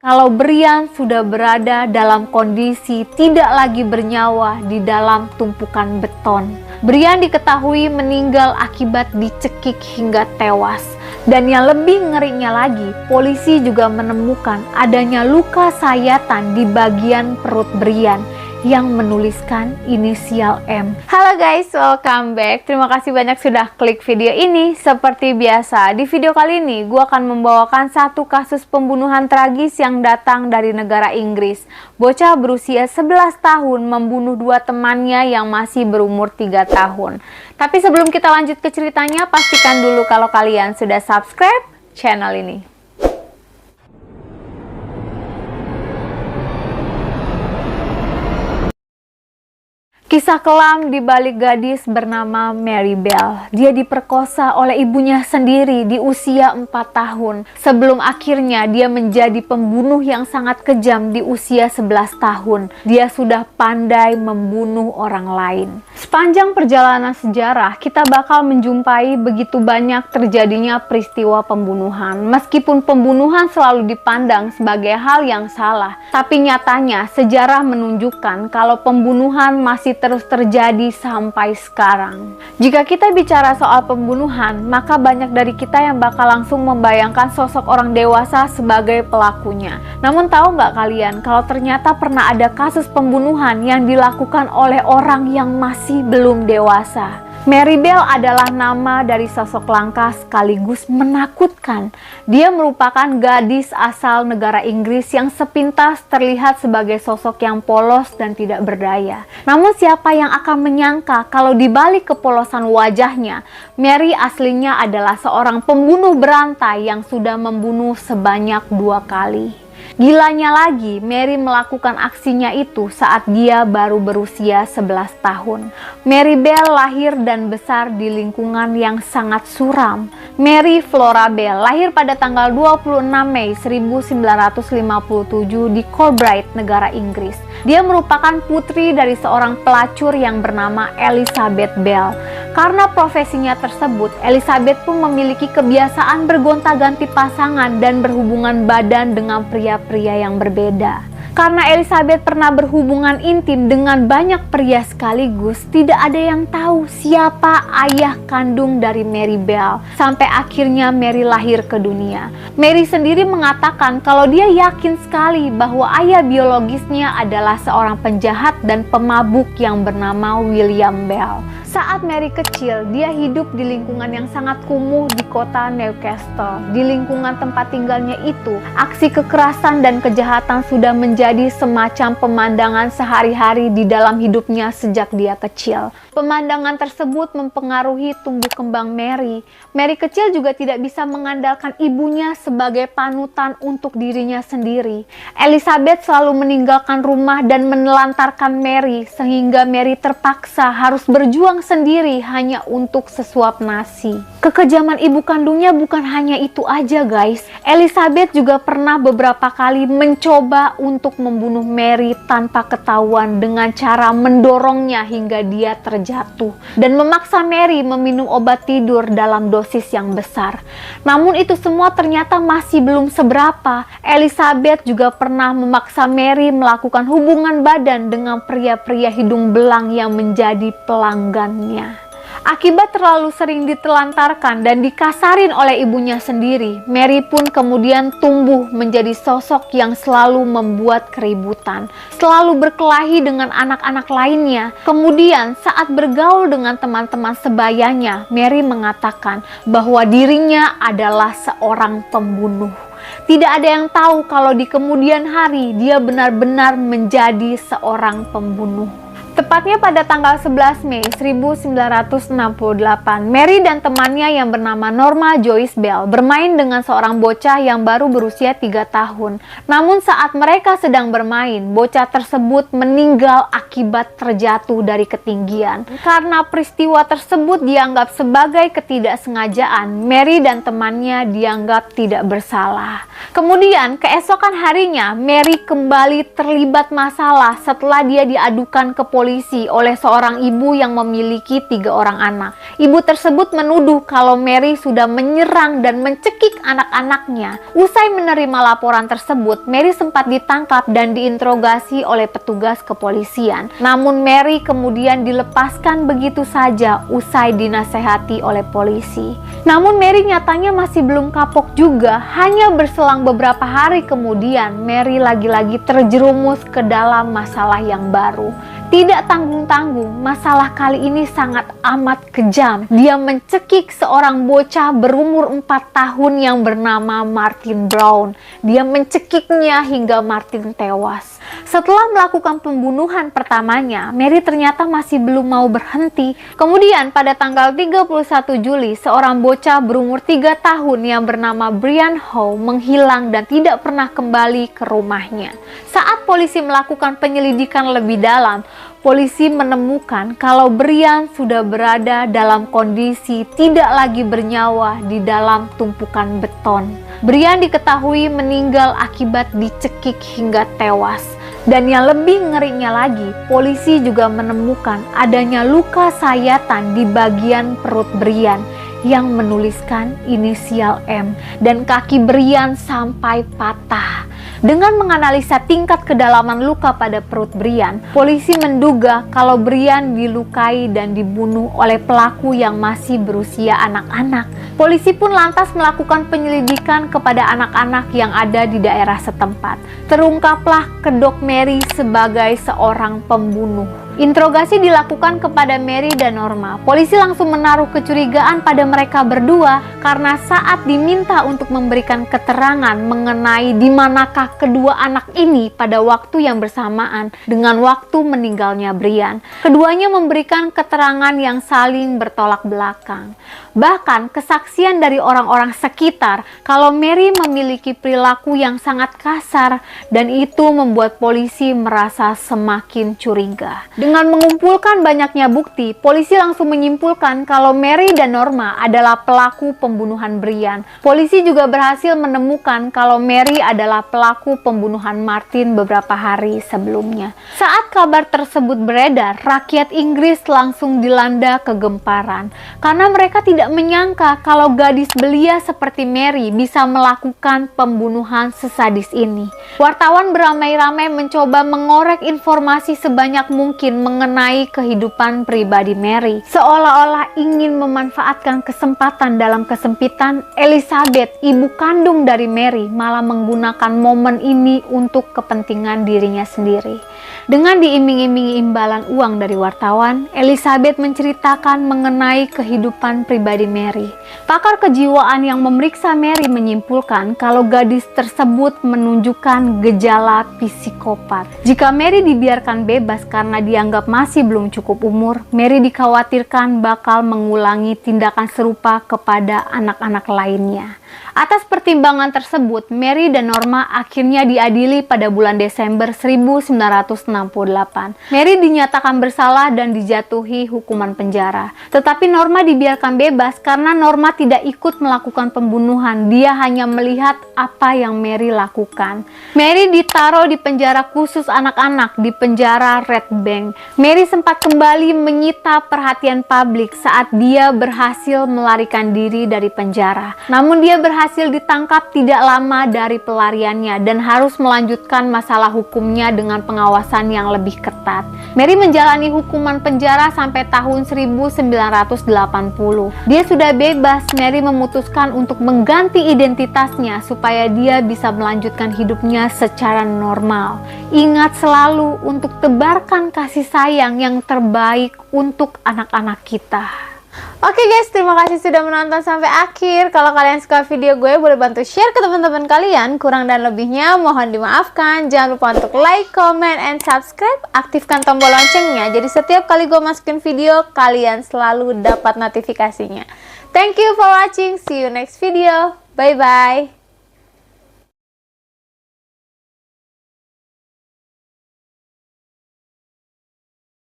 kalau Brian sudah berada dalam kondisi tidak lagi bernyawa di dalam tumpukan beton. Brian diketahui meninggal akibat dicekik hingga tewas. Dan yang lebih ngerinya lagi, polisi juga menemukan adanya luka sayatan di bagian perut Brian yang menuliskan inisial M. Halo guys, welcome back. Terima kasih banyak sudah klik video ini. Seperti biasa, di video kali ini gue akan membawakan satu kasus pembunuhan tragis yang datang dari negara Inggris. Bocah berusia 11 tahun membunuh dua temannya yang masih berumur 3 tahun. Tapi sebelum kita lanjut ke ceritanya, pastikan dulu kalau kalian sudah subscribe channel ini. Kisah kelam di balik gadis bernama Mary Bell. Dia diperkosa oleh ibunya sendiri di usia 4 tahun. Sebelum akhirnya dia menjadi pembunuh yang sangat kejam di usia 11 tahun. Dia sudah pandai membunuh orang lain. Sepanjang perjalanan sejarah, kita bakal menjumpai begitu banyak terjadinya peristiwa pembunuhan. Meskipun pembunuhan selalu dipandang sebagai hal yang salah, tapi nyatanya sejarah menunjukkan kalau pembunuhan masih terus terjadi sampai sekarang. Jika kita bicara soal pembunuhan, maka banyak dari kita yang bakal langsung membayangkan sosok orang dewasa sebagai pelakunya. Namun tahu nggak kalian kalau ternyata pernah ada kasus pembunuhan yang dilakukan oleh orang yang masih belum dewasa. Mary Bell adalah nama dari sosok langka sekaligus menakutkan. Dia merupakan gadis asal negara Inggris yang sepintas terlihat sebagai sosok yang polos dan tidak berdaya. Namun siapa yang akan menyangka kalau di balik kepolosan wajahnya, Mary aslinya adalah seorang pembunuh berantai yang sudah membunuh sebanyak 2 kali. Gilanya lagi, Mary melakukan aksinya itu saat dia baru berusia 11 tahun. Mary Bell lahir dan besar di lingkungan yang sangat suram. Mary Flora Bell lahir pada tanggal 26 Mei 1957 di Corbridge, negara Inggris. Dia merupakan putri dari seorang pelacur yang bernama Elizabeth Bell. Karena profesinya tersebut, Elizabeth pun memiliki kebiasaan bergonta-ganti pasangan dan berhubungan badan dengan pria-pria yang berbeda. Karena Elizabeth pernah berhubungan intim dengan banyak pria sekaligus, tidak ada yang tahu siapa ayah kandung dari Mary Bell. Sampai akhirnya Mary lahir ke dunia. Mary sendiri mengatakan kalau dia yakin sekali bahwa ayah biologisnya adalah seorang penjahat dan pemabuk yang bernama William Bell. Saat Mary kecil, dia hidup di lingkungan yang sangat kumuh di kota Newcastle. Di lingkungan tempat tinggalnya itu, aksi kekerasan dan kejahatan sudah menjadi semacam pemandangan sehari-hari di dalam hidupnya sejak dia kecil. Pemandangan tersebut mempengaruhi tumbuh kembang Mary. Mary kecil juga tidak bisa mengandalkan ibunya sebagai panutan untuk dirinya sendiri. Elizabeth selalu meninggalkan rumah dan menelantarkan Mary, sehingga Mary terpaksa harus berjuang sendiri hanya untuk sesuap nasi. Kekejaman ibu kandungnya bukan hanya itu aja guys. Elizabeth juga pernah beberapa kali mencoba untuk membunuh Mary tanpa ketahuan dengan cara mendorongnya hingga dia terjatuh dan memaksa Mary meminum obat tidur dalam dosis yang besar. Namun itu semua ternyata masih belum seberapa. Elizabeth juga pernah memaksa Mary melakukan hubungan badan dengan pria-pria hidung belang yang menjadi pelanggan. Akibat terlalu sering ditelantarkan dan dikasarin oleh ibunya sendiri, Mary pun kemudian tumbuh menjadi sosok yang selalu membuat keributan, selalu berkelahi dengan anak-anak lainnya. Kemudian saat bergaul dengan teman-teman sebayanya, Mary mengatakan bahwa dirinya adalah seorang pembunuh. Tidak ada yang tahu kalau di kemudian hari dia benar-benar menjadi seorang pembunuh. Tepatnya pada tanggal 11 Mei 1968, Mary dan temannya yang bernama Norma Joyce Bell bermain dengan seorang bocah yang baru berusia 3 tahun. Namun saat mereka sedang bermain, bocah tersebut meninggal akibat terjatuh dari ketinggian. Karena peristiwa tersebut dianggap sebagai ketidaksengajaan, Mary dan temannya dianggap tidak bersalah. Kemudian keesokan harinya, Mary kembali terlibat masalah setelah dia diadukan ke polisi polisi oleh seorang ibu yang memiliki 3 orang anak. Ibu tersebut menuduh kalau Mary sudah menyerang dan mencekik anak-anaknya. Usai menerima laporan tersebut, Mary sempat ditangkap dan diinterogasi oleh petugas kepolisian. Namun Mary kemudian dilepaskan begitu saja usai dinasehati oleh polisi. Namun Mary nyatanya masih belum kapok juga. Hanya berselang beberapa hari kemudian, Mary lagi-lagi terjerumus ke dalam masalah yang baru. Tidak tanggung-tanggung, masalah kali ini sangat amat kejam. Dia mencekik seorang bocah berumur 4 tahun yang bernama Martin Brown. Dia mencekiknya hingga Martin tewas. Setelah melakukan pembunuhan pertamanya, Mary ternyata masih belum mau berhenti. Kemudian pada tanggal 31 Juli, seorang bocah berumur 3 tahun yang bernama Brian Howe menghilang dan tidak pernah kembali ke rumahnya. Saat polisi melakukan penyelidikan lebih dalam, polisi menemukan kalau Brian sudah berada dalam kondisi tidak lagi bernyawa di dalam tumpukan beton. Brian diketahui meninggal akibat dicekik hingga tewas. Dan yang lebih ngerinya lagi, polisi juga menemukan adanya luka sayatan di bagian perut Brian yang menuliskan inisial M, dan kaki Brian sampai patah. Dengan menganalisa tingkat kedalaman luka pada perut Brian, polisi menduga kalau Brian dilukai dan dibunuh oleh pelaku yang masih berusia anak-anak. Polisi pun lantas melakukan penyelidikan kepada anak-anak yang ada di daerah setempat. Terungkaplah kedok Mary sebagai seorang pembunuh. Interogasi dilakukan kepada Mary dan Norma. Polisi langsung menaruh kecurigaan pada mereka berdua karena saat diminta untuk memberikan keterangan mengenai di manakah kedua anak ini pada waktu yang bersamaan dengan waktu meninggalnya Brian, keduanya memberikan keterangan yang saling bertolak belakang. Bahkan kesaksian dari orang-orang sekitar kalau Mary memiliki perilaku yang sangat kasar, dan itu membuat polisi merasa semakin curiga. Dengan mengumpulkan banyaknya bukti, polisi langsung menyimpulkan kalau Mary dan Norma adalah pelaku pembunuhan Brian. Polisi juga berhasil menemukan kalau Mary adalah pelaku pembunuhan Martin beberapa hari sebelumnya. Saat kabar tersebut beredar, rakyat Inggris langsung dilanda kegemparan karena mereka tidak menyangka kalau gadis belia seperti Mary bisa melakukan pembunuhan sesadis ini. Wartawan beramai-ramai mencoba mengorek informasi sebanyak mungkin mengenai kehidupan pribadi Mary. Seolah-olah ingin memanfaatkan kesempatan dalam kesempitan, Elizabeth, ibu kandung dari Mary, malah menggunakan momen ini untuk kepentingan dirinya sendiri. Dengan diiming-imingi imbalan uang dari wartawan, Elizabeth menceritakan mengenai kehidupan pribadi Mary. Pakar kejiwaan yang memeriksa Mary menyimpulkan kalau gadis tersebut menunjukkan gejala psikopat. Jika Mary dibiarkan bebas karena dianggap masih belum cukup umur, Mary dikhawatirkan bakal mengulangi tindakan serupa kepada anak-anak lainnya. Atas pertimbangan tersebut, Mary dan Norma akhirnya diadili pada bulan Desember 1968. Mary dinyatakan bersalah dan dijatuhi hukuman penjara. Tetapi Norma dibiarkan bebas karena Norma tidak ikut melakukan pembunuhan. Dia hanya melihat apa yang Mary lakukan. Mary ditaruh di penjara khusus anak-anak di penjara Red Bank. Mary sempat kembali menyita perhatian publik saat dia berhasil melarikan diri dari penjara. Namun dia berhasil ditangkap tidak lama dari pelariannya dan harus melanjutkan masalah hukumnya dengan pengawasan yang lebih ketat. Mary menjalani hukuman penjara sampai tahun 1980. Dia sudah bebas. Mary memutuskan untuk mengganti identitasnya supaya dia bisa melanjutkan hidupnya secara normal. Ingat selalu untuk tebarkan kasih sayang yang terbaik untuk anak-anak kita. Oke guys, terima kasih sudah menonton sampai akhir. Kalau kalian suka video gue, boleh bantu share ke teman-teman kalian. Kurang dan lebihnya mohon dimaafkan. Jangan lupa untuk like, comment, and subscribe. Aktifkan tombol loncengnya, jadi setiap kali gue masukin video, kalian selalu dapat notifikasinya. Thank you for watching. See you next video. Bye-bye.